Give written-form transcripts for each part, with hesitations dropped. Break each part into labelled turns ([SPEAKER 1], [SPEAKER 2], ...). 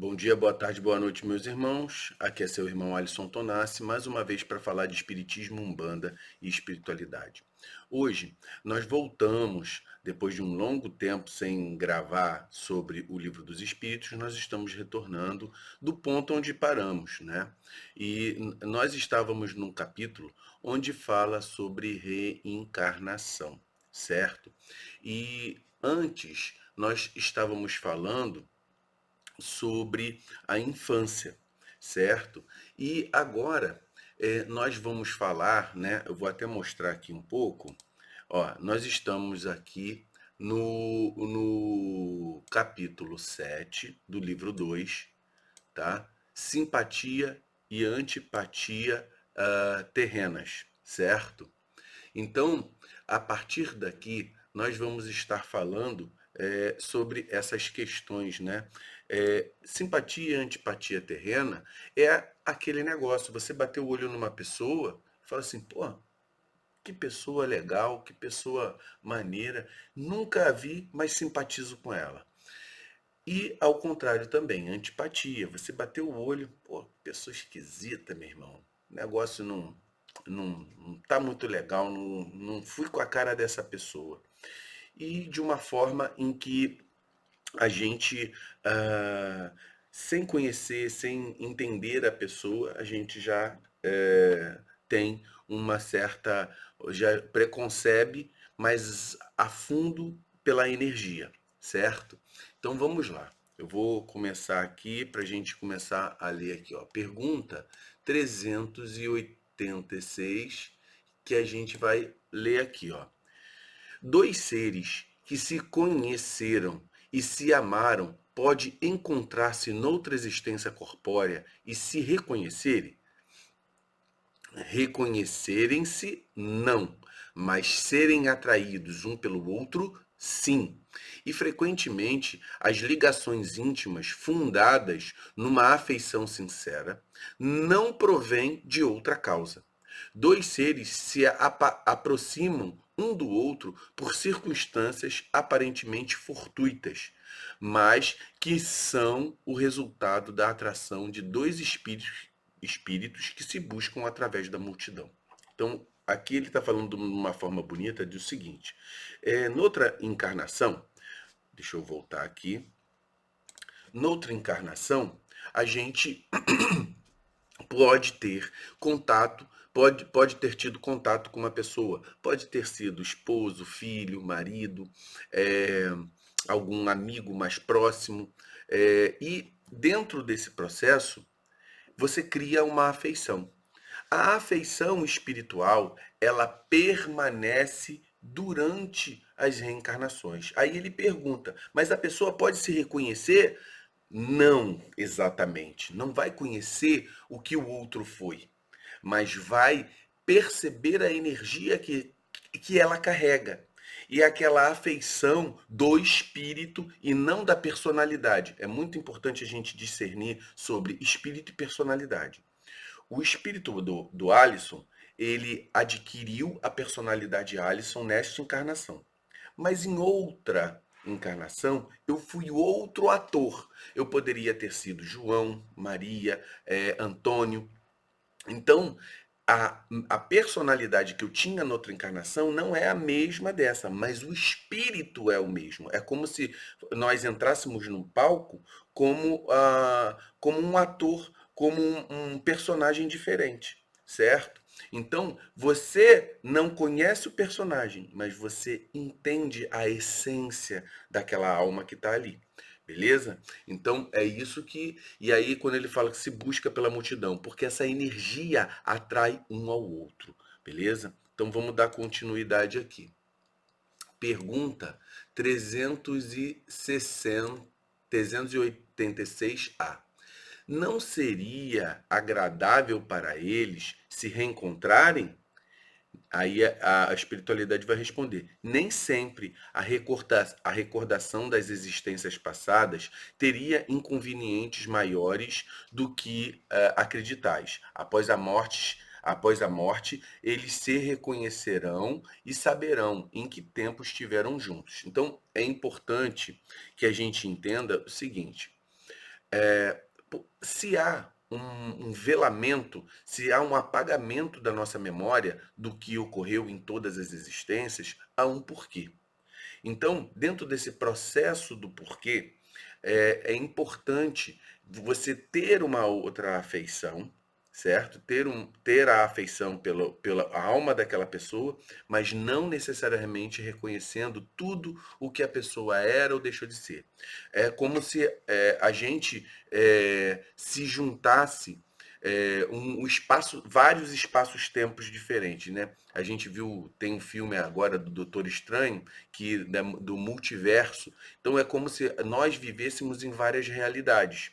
[SPEAKER 1] Bom dia, boa tarde, boa noite, meus irmãos. Aqui é seu irmão Alisson Tonassi, mais uma vez para falar de Espiritismo, Umbanda e espiritualidade. Hoje nós voltamos, depois de um longo tempo sem gravar sobre o Livro dos Espíritos, nós estamos retornando do ponto onde paramos, né? Nós estávamos num capítulo onde fala sobre reencarnação, certo? E antes nós estávamos falando sobre a infância, certo? E agora nós vamos falar, né? Eu vou até mostrar aqui um pouco. Ó, nós estamos aqui no capítulo 7 do livro 2, tá? Simpatia e antipatia terrenas, certo? Então, a partir daqui, nós vamos estar falando sobre essas questões, né? Simpatia e antipatia terrena é aquele negócio, você bater o olho numa pessoa e fala assim, pô, que pessoa legal, que pessoa maneira, nunca a vi, mas simpatizo com ela. E ao contrário também, antipatia, você bateu o olho, pô, pessoa esquisita, meu irmão, o negócio não tá muito legal, não fui com a cara dessa pessoa. E de uma forma em que a gente, ah, sem conhecer, sem entender a pessoa, a gente já tem uma certa, já preconcebe, mas a fundo pela energia, certo? Então vamos lá. Eu vou começar aqui para a gente começar a ler aqui, ó. Pergunta 386 que a gente vai ler aqui, ó. Dois seres que se conheceram e se amaram pode encontrar-se noutra existência corpórea e se reconhecerem? Reconhecerem-se, não, mas serem atraídos um pelo outro, sim. E frequentemente as ligações íntimas fundadas numa afeição sincera não provêm de outra causa. Dois seres se aproximam um do outro por circunstâncias aparentemente fortuitas, mas que são o resultado da atração de dois espíritos que se buscam através da multidão. Então, aqui ele está falando de uma forma bonita do seguinte: noutra encarnação, deixa eu voltar aqui, noutra encarnação, a gente pode ter contato, pode ter tido contato com uma pessoa, pode ter sido esposo, filho, marido, é, algum amigo mais próximo, e dentro desse processo você cria uma afeição. A afeição espiritual, ela permanece durante as reencarnações. Aí ele pergunta, mas a pessoa pode se reconhecer? Não exatamente. Não vai conhecer o que o outro foi, mas vai perceber a energia que ela carrega. E aquela afeição do espírito e não da personalidade. É muito importante a gente discernir sobre espírito e personalidade. O espírito do Alisson, ele adquiriu a personalidade Alisson nesta encarnação. Mas em outra encarnação, eu fui outro ator. Eu poderia ter sido João, Maria, Antônio. Então, a personalidade que eu tinha na outra encarnação não é a mesma dessa, mas o espírito é o mesmo. É como se nós entrássemos num palco como um ator, como um personagem diferente, certo? Então, você não conhece o personagem, mas você entende a essência daquela alma que está ali. Beleza? Então é isso que. E aí, quando ele fala que se busca pela multidão, porque essa energia atrai um ao outro. Beleza? Então vamos dar continuidade aqui. Pergunta 360, 386A. Não seria agradável para eles se reencontrarem? Aí a espiritualidade vai responder: nem sempre a recordação das existências passadas teria inconvenientes maiores do que acreditais. Após a morte, eles se reconhecerão e saberão em que tempo estiveram juntos. Então, é importante que a gente entenda o seguinte: Se há um velamento, se há um apagamento da nossa memória do que ocorreu em todas as existências, há um porquê. Então, dentro desse processo do porquê, é importante você ter uma outra afeição, certo? Ter a afeição pela alma daquela pessoa, mas não necessariamente reconhecendo tudo o que a pessoa era ou deixou de ser. É como se a gente se juntasse vários espaços-tempos diferentes, né? A gente viu, tem um filme agora do Doutor Estranho, do multiverso. Então é como se nós vivêssemos em várias realidades.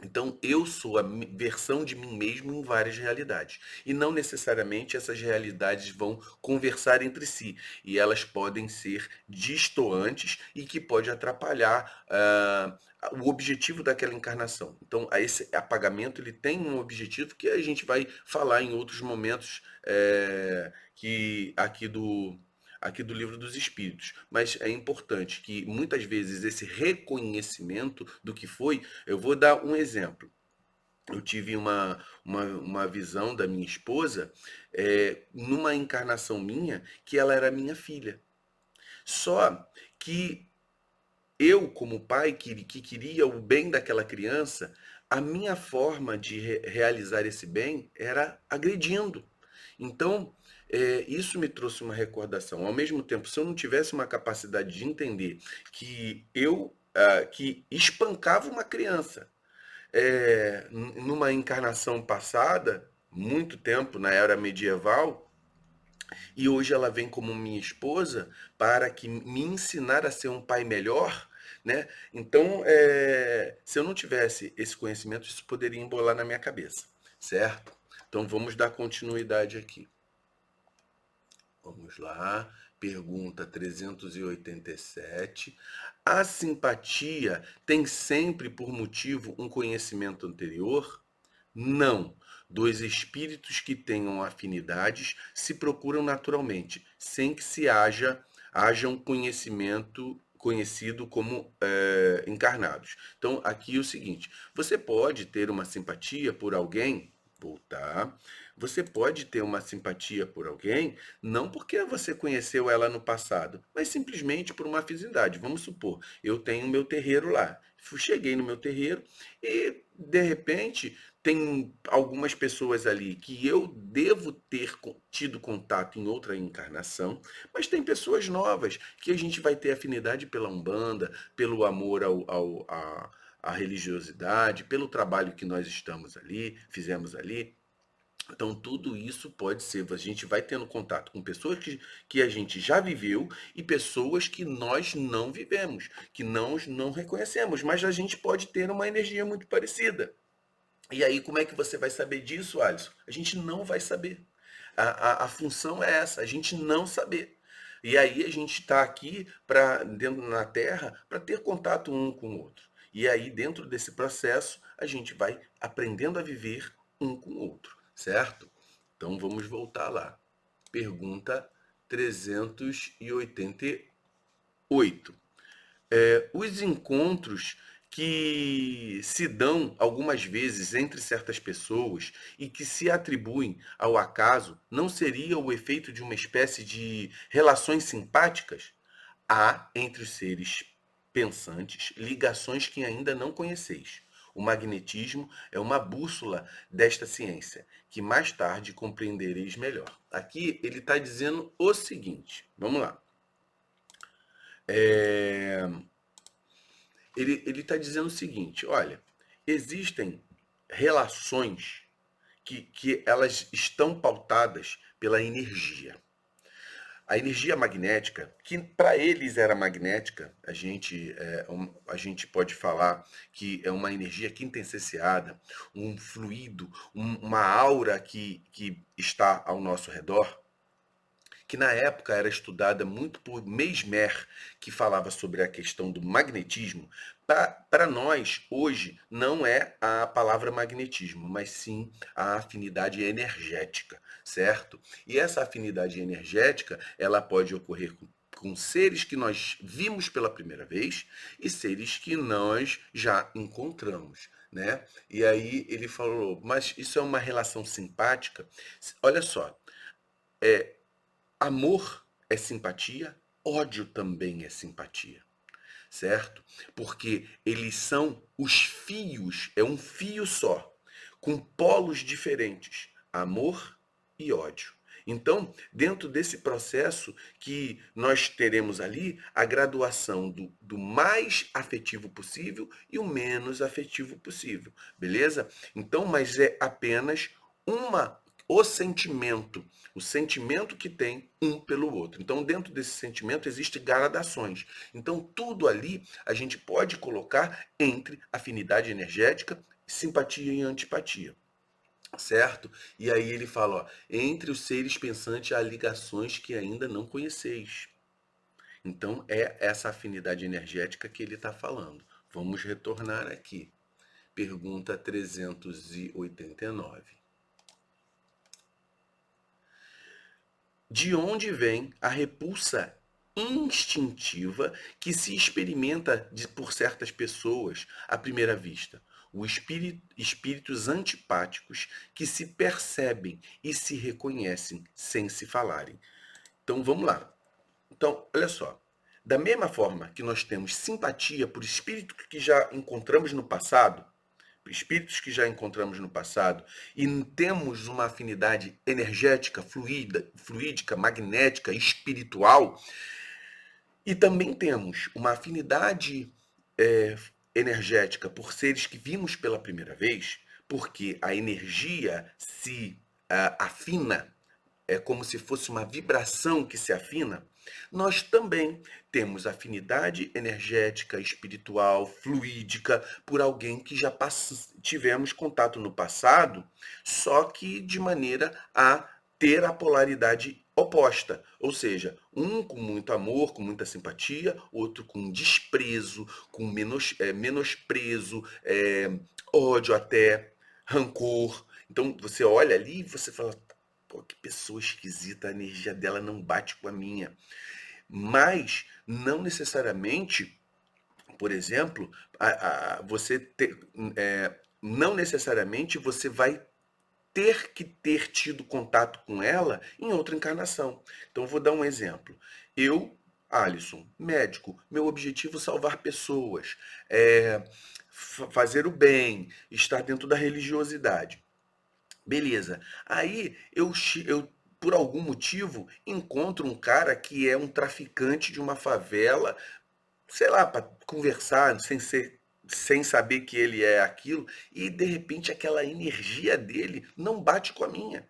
[SPEAKER 1] Então, eu sou a versão de mim mesmo em várias realidades. E não necessariamente essas realidades vão conversar entre si. E elas podem ser distoantes e que pode atrapalhar o objetivo daquela encarnação. Então, esse apagamento ele tem um objetivo que a gente vai falar em outros momentos que aqui do livro dos Espíritos. Mas é importante que muitas vezes esse reconhecimento do que foi, eu vou dar um exemplo. Eu tive uma visão da minha esposa numa encarnação minha que ela era minha filha. Só que eu, como pai que queria o bem daquela criança, a minha forma de realizar esse bem era agredindo. Então, isso me trouxe uma recordação. Ao mesmo tempo, se eu não tivesse uma capacidade de entender que que espancava uma criança numa encarnação passada, muito tempo na era medieval, e hoje ela vem como minha esposa para que me ensinar a ser um pai melhor, né? Então, se eu não tivesse esse conhecimento, isso poderia embolar na minha cabeça, certo? Então, vamos dar continuidade aqui. Vamos lá. Pergunta 387. A simpatia tem sempre por motivo um conhecimento anterior? Não. Dois espíritos que tenham afinidades se procuram naturalmente, sem que haja um conhecimento conhecido como encarnados. Então, aqui é o seguinte: você pode ter uma simpatia por alguém, voltar. Você pode ter uma simpatia por alguém, não porque você conheceu ela no passado, mas simplesmente por uma afinidade. Vamos supor, eu tenho meu terreiro lá. Cheguei no meu terreiro e, de repente, tem algumas pessoas ali que eu devo ter tido contato em outra encarnação, mas tem pessoas novas que a gente vai ter afinidade pela Umbanda, pelo amor à religiosidade, pelo trabalho que nós fizemos ali. Então, tudo isso pode ser, a gente vai tendo contato com pessoas que a gente já viveu e pessoas que nós não vivemos, que não reconhecemos, mas a gente pode ter uma energia muito parecida. E aí, como é que você vai saber disso, Alisson? A gente não vai saber. A função é essa, a gente não saber. E aí a gente está aqui dentro na Terra para ter contato um com o outro. E aí, dentro desse processo, a gente vai aprendendo a viver um com o outro, certo? Então vamos voltar lá. Pergunta 388. Os encontros que se dão algumas vezes entre certas pessoas e que se atribuem ao acaso não seria o efeito de uma espécie de relações simpáticas? Há entre os seres pensantes ligações que ainda não conheceis. O magnetismo é uma bússola desta ciência, que mais tarde compreendereis melhor. Aqui ele está dizendo o seguinte: vamos lá. É, ele está dizendo o seguinte: olha, existem relações que elas estão pautadas pela energia. A energia magnética, que para eles era magnética, a gente pode falar que é uma energia quintessenciada, um fluido, uma aura que está ao nosso redor, que na época era estudada muito por Mesmer, que falava sobre a questão do magnetismo. Para nós, hoje, não é a palavra magnetismo, mas sim a afinidade energética, certo? E essa afinidade energética, ela pode ocorrer com seres que nós vimos pela primeira vez e seres que nós já encontramos, né? E aí ele falou, mas isso é uma relação simpática? Olha só, amor é simpatia, ódio também é simpatia, certo? Porque eles são os fios, é um fio só, com polos diferentes, amor e ódio. Então, dentro desse processo que nós teremos ali a graduação do mais afetivo possível e o menos afetivo possível, beleza? Então, mas é apenas o sentimento que tem um pelo outro. Então, dentro desse sentimento existem gradações. Então, tudo ali a gente pode colocar entre afinidade energética, simpatia e antipatia. Certo? E aí ele fala, ó, entre os seres pensantes há ligações que ainda não conheceis. Então é essa afinidade energética que ele está falando. Vamos retornar aqui. Pergunta 389. De onde vem a repulsa instintiva que se experimenta por certas pessoas à primeira vista? Espíritos antipáticos que se percebem e se reconhecem sem se falarem. Então vamos lá. Então, olha só. Da mesma forma que nós temos simpatia por espíritos que já encontramos no passado, espíritos que já encontramos no passado, e temos uma afinidade energética, fluídica, magnética, espiritual, e também temos uma afinidade energética por seres que vimos pela primeira vez, porque a energia se afina, é como se fosse uma vibração que se afina. Nós também temos afinidade energética, espiritual, fluídica por alguém que já tivemos contato no passado, só que de maneira a ter a polaridade oposta, ou seja, um com muito amor, com muita simpatia, outro com desprezo, com menosprezo, ódio até, rancor. Então você olha ali e você fala, pô, que pessoa esquisita, a energia dela não bate com a minha. Mas não necessariamente, por exemplo, não necessariamente você vai ter que ter tido contato com ela em outra encarnação. Então, eu vou dar um exemplo. Eu, Alisson, médico, meu objetivo é salvar pessoas, fazer o bem, estar dentro da religiosidade. Beleza. Aí eu, por algum motivo, encontro um cara que é um traficante de uma favela, sei lá, para conversar, sem saber que ele é aquilo, e de repente aquela energia dele não bate com a minha.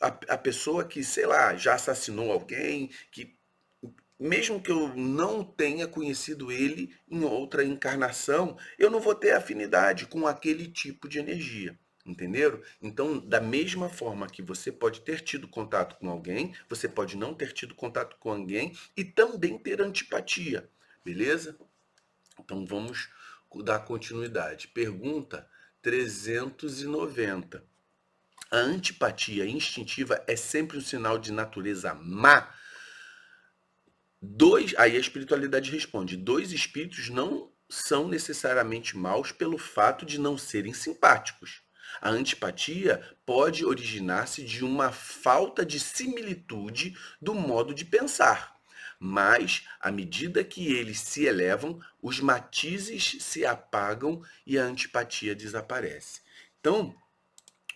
[SPEAKER 1] A pessoa que, sei lá, já assassinou alguém, que mesmo que eu não tenha conhecido ele em outra encarnação, eu não vou ter afinidade com aquele tipo de energia. Entenderam? Então, da mesma forma que você pode ter tido contato com alguém, você pode não ter tido contato com alguém e também ter antipatia. Beleza? Então, vamos dar continuidade. Pergunta 390. A antipatia instintiva é sempre um sinal de natureza má? Aí a espiritualidade responde: dois espíritos não são necessariamente maus pelo fato de não serem simpáticos. A antipatia pode originar-se de uma falta de similitude do modo de pensar, mas à medida que eles se elevam, os matizes se apagam e a antipatia desaparece. Então,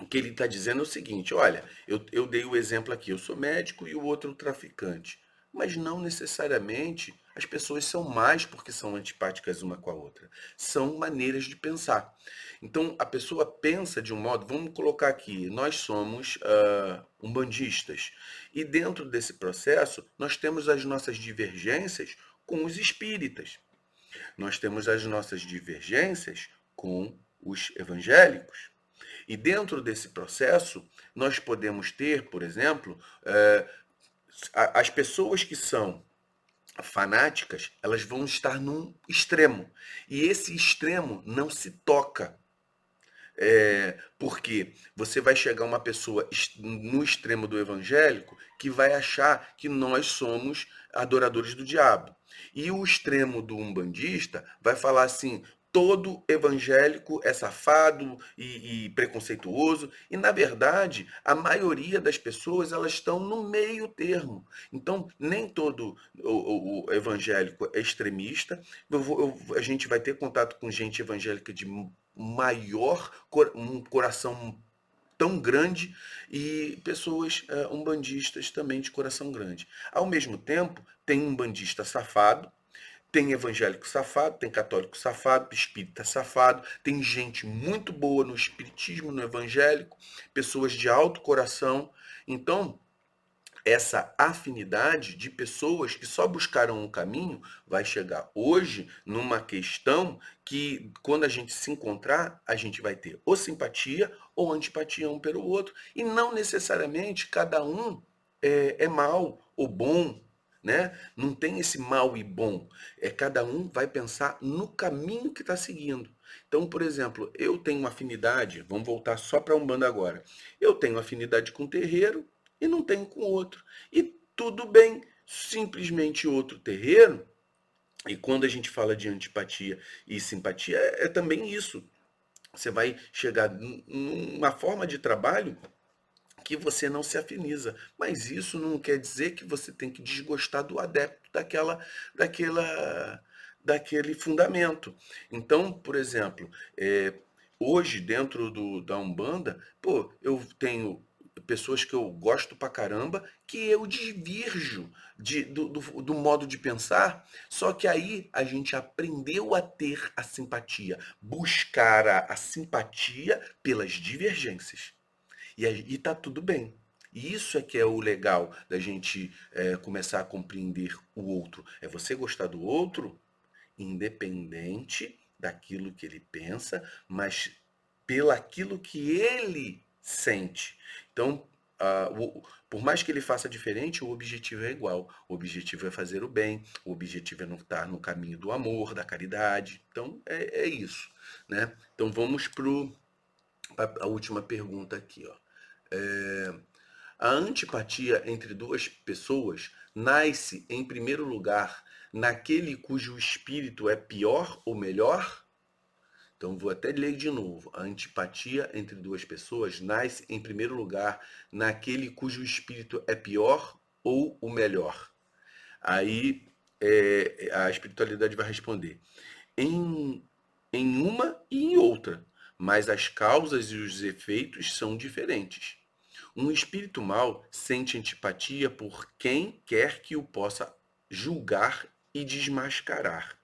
[SPEAKER 1] o que ele está dizendo é o seguinte: olha, eu dei o exemplo aqui, eu sou médico e o outro traficante. Mas não necessariamente as pessoas são mais porque são antipáticas uma com a outra. São maneiras de pensar. Então a pessoa pensa de um modo, vamos colocar aqui, nós somos umbandistas. E dentro desse processo, nós temos as nossas divergências com os espíritas. Nós temos as nossas divergências com os evangélicos. E dentro desse processo, nós podemos ter, por exemplo, as pessoas que são fanáticas, elas vão estar num extremo. E esse extremo não se toca. Porque você vai chegar uma pessoa no extremo do evangélico que vai achar que nós somos adoradores do diabo. E o extremo do umbandista vai falar assim: todo evangélico é safado e preconceituoso. E, na verdade, a maioria das pessoas elas estão no meio termo. Então, nem todo o evangélico é extremista. A gente vai ter contato com gente evangélica de maior, um coração tão grande e pessoas umbandistas também de coração grande. Ao mesmo tempo, tem um umbandista safado, tem evangélico safado, tem católico safado, espírita safado, tem gente muito boa no espiritismo, no evangélico, pessoas de alto coração. Então, essa afinidade de pessoas que só buscaram um caminho vai chegar hoje numa questão que, quando a gente se encontrar, a gente vai ter ou simpatia ou antipatia um pelo outro. E não necessariamente cada um é mal ou bom, né? Não tem esse mal e bom. Cada um vai pensar no caminho que está seguindo. Então, por exemplo, eu tenho uma afinidade, vamos voltar só para a Umbanda agora. Eu tenho afinidade com terreiro e não tenho com outro. E tudo bem, simplesmente outro terreiro. E quando a gente fala de antipatia e simpatia, é também isso. Você vai chegar numa forma de trabalho que você não se afiniza. Mas isso não quer dizer que você tem que desgostar do adepto daquela, daquele fundamento. Então, por exemplo, hoje dentro da Umbanda, pô, eu tenho pessoas que eu gosto pra caramba, que eu divirjo do modo de pensar, só que aí a gente aprendeu a ter a simpatia, buscar a simpatia pelas divergências. E aí tá tudo bem. E isso é que é o legal da gente começar a compreender o outro. É você gostar do outro, independente daquilo que ele pensa, mas pelaquilo que ele sente. Então, por mais que ele faça diferente, o objetivo é igual. O objetivo é fazer o bem, o objetivo é não estar no caminho do amor, da caridade. Então, é isso. Né? Então, vamos para a última pergunta aqui. Ó. A antipatia entre duas pessoas nasce, em primeiro lugar, naquele cujo espírito é pior ou melhor? Então, vou até ler de novo. A antipatia entre duas pessoas nasce, em primeiro lugar, naquele cujo espírito é pior ou o melhor. Aí a espiritualidade vai responder: em, em uma e em outra, mas as causas e os efeitos são diferentes. Um espírito mau sente antipatia por quem quer que o possa julgar e desmascarar.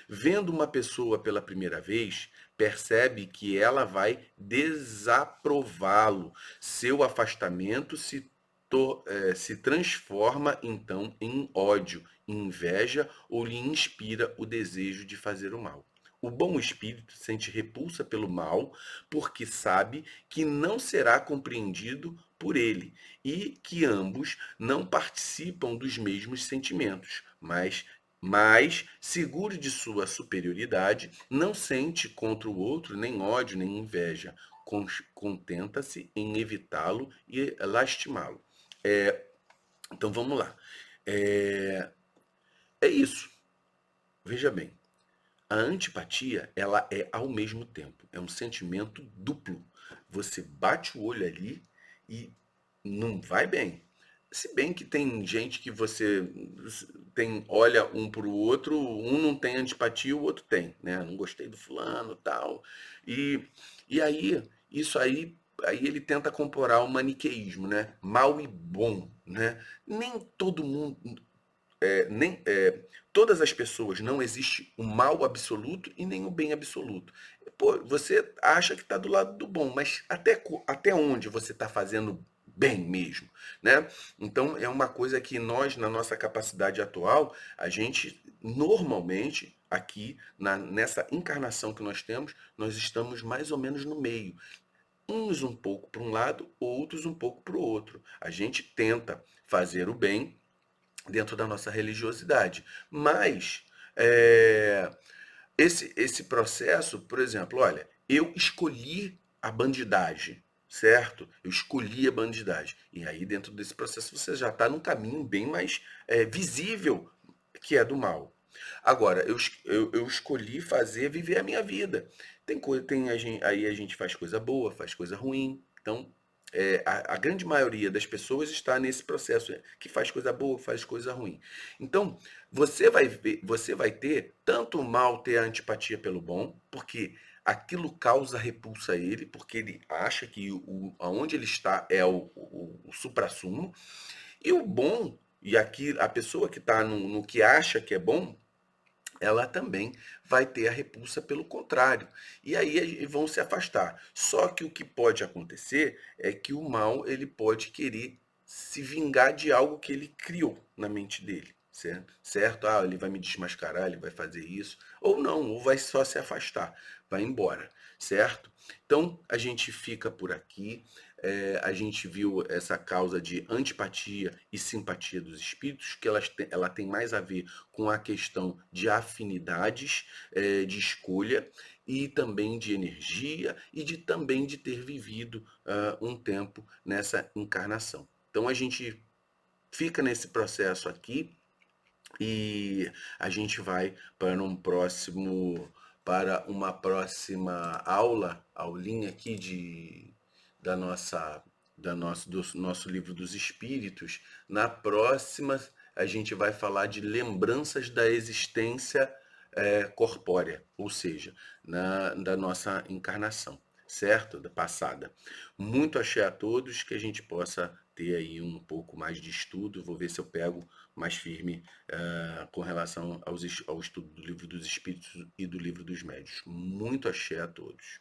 [SPEAKER 1] Vendo uma pessoa pela primeira vez, percebe que ela vai desaprová-lo. Seu afastamento se transforma então em ódio, inveja ou lhe inspira o desejo de fazer o mal. O bom espírito sente repulsa pelo mal porque sabe que não será compreendido por ele e que ambos não participam dos mesmos sentimentos, mas, seguro de sua superioridade, não sente contra o outro nem ódio nem inveja. Contenta-se em evitá-lo e lastimá-lo. Então vamos lá. É, é isso. Veja bem, a antipatia, ela é ao mesmo tempo, é um sentimento duplo. Você bate o olho ali e não vai bem. Se bem que tem gente que você olha um para o outro, um não tem antipatia, o outro tem, né? Não gostei do fulano, tal. E, e aí, isso aí ele tenta comparar o maniqueísmo, né? Mal e bom, né? Nem todo mundo, nem todas as pessoas, não existe o mal absoluto e nem o bem absoluto. Pô, você acha que está do lado do bom, mas até onde você está fazendo bem mesmo, né? Então é uma coisa que nós, na nossa capacidade atual, a gente normalmente aqui nessa encarnação que nós temos, nós estamos mais ou menos no meio. Uns um pouco para um lado, outros um pouco para o outro. A gente tenta fazer o bem dentro da nossa religiosidade. Mas esse processo, por exemplo, olha, eu escolhi a bandidagem, certo? Eu escolhi a bandidagem. E aí, dentro desse processo, você já está num caminho bem mais visível, que é do mal. Agora, eu escolhi viver a minha vida. Tem coisa, aí a gente faz coisa boa, faz coisa ruim. Então, a grande maioria das pessoas está nesse processo, que faz coisa boa, faz coisa ruim. Então, você vai ter tanto o mal ter a antipatia pelo bom, porque aquilo causa repulsa a ele, porque ele acha que aonde ele está é o suprassumo, e o bom, e aqui a pessoa que está no que acha que é bom, ela também vai ter a repulsa pelo contrário. E aí vão se afastar. Só que o que pode acontecer é que o mal ele pode querer se vingar de algo que ele criou na mente dele, certo? Certo? Ah, ele vai me desmascarar, ele vai fazer isso. Ou não, ou vai só se afastar, vai embora, certo? Então a gente fica por aqui. A gente viu essa causa de antipatia e simpatia dos espíritos, que ela tem mais a ver com a questão de afinidades, de escolha e também de energia e também de ter vivido um tempo nessa encarnação. Então a gente fica nesse processo aqui e a gente vai para uma próxima aulinha aqui da nossa do nosso livro dos espíritos. Na próxima a gente vai falar de lembranças da existência corpórea, ou seja, da nossa encarnação, certo? Da passada. Muito axé a todos, que a gente possa ter aí um pouco mais de estudo. Vou ver se eu pego mais firme com relação ao estudo do livro dos Espíritos e do livro dos Médiuns. Muito axé a todos.